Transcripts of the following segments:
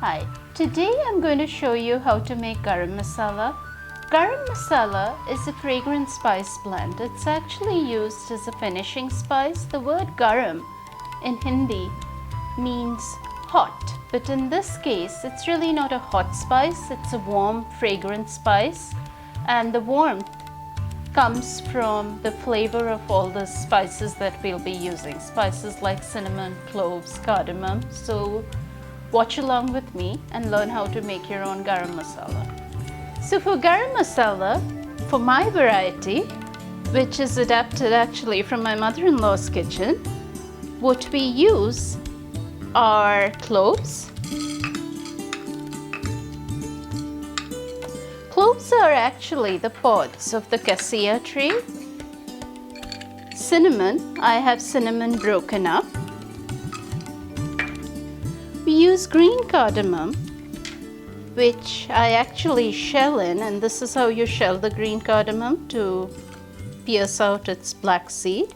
Hi, today I'm going to show you how to make Garam Masala. Garam Masala is a fragrant spice blend. It's actually used as a finishing spice. The word garam in Hindi means hot, but in this case it's really not a hot spice, it's a warm fragrant spice, and the warmth comes from the flavor of all the spices that we'll be using. Spices like cinnamon, cloves, cardamom. So watch along with me and learn how to make your own garam masala. So for garam masala, for my variety, which is adapted actually from my mother-in-law's kitchen, what we use are cloves. Cloves are actually the pods of the cassia tree. Cinnamon, I have cinnamon broken up. We use green cardamom, which I actually shell in, and this is how you shell the green cardamom to pierce out its black seed.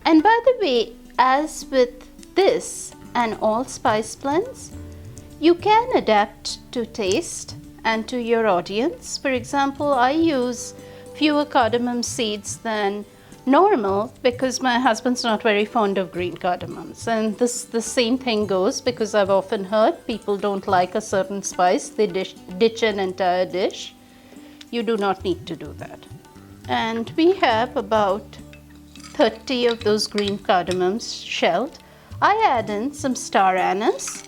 And by the way, as with this and all spice blends, you can adapt to taste and to your audience. For example, I use fewer cardamom seeds than normal because my husband's not very fond of green cardamoms, and the same thing goes because I've often heard people don't like a certain spice, they ditch an entire dish. You do not need to do that. And we have about 30 of those green cardamoms shelled. I add in some star anise,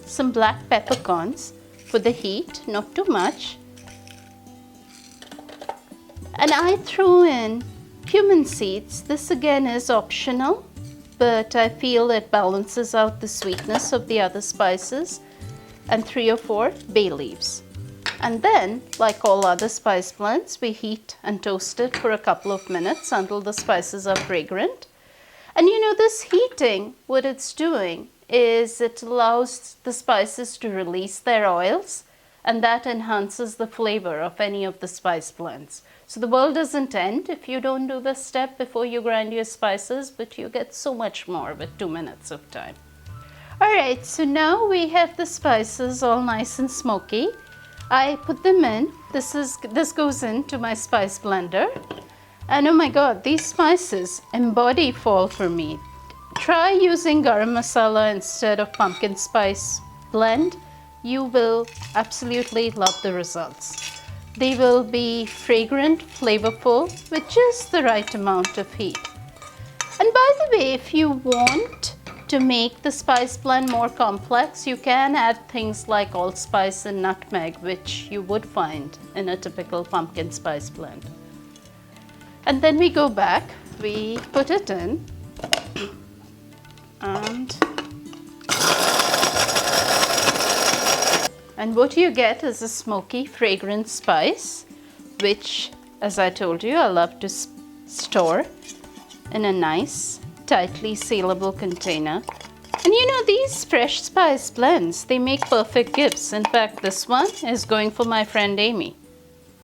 some black peppercorns for the heat, not too much. And I throw in cumin seeds. This again is optional, but I feel it balances out the sweetness of the other spices, and 3 or 4 bay leaves. And then, like all other spice blends, we heat and toast it for a couple of minutes until the spices are fragrant. And you know, this heating, what it's doing is it allows the spices to release their oils, and that enhances the flavor of any of the spice blends. So the world doesn't end if you don't do this step before you grind your spices, but you get so much more with 2 minutes of time. Alright, so now we have the spices all nice and smoky. I put them in. This goes into my spice blender. And oh my god, these spices embody fall for me. Try using garam masala instead of pumpkin spice blend. You will absolutely love the results. They will be fragrant, flavorful, with just the right amount of heat. And by the way, if you want to make the spice blend more complex, you can add things like allspice and nutmeg, which you would find in a typical pumpkin spice blend. And then we go back, we put it in, and what you get is a smoky, fragrant spice, which, as I told you, I love to store in a nice, tightly sealable container. And you know, these fresh spice blends, they make perfect gifts. In fact, this one is going for my friend Amy.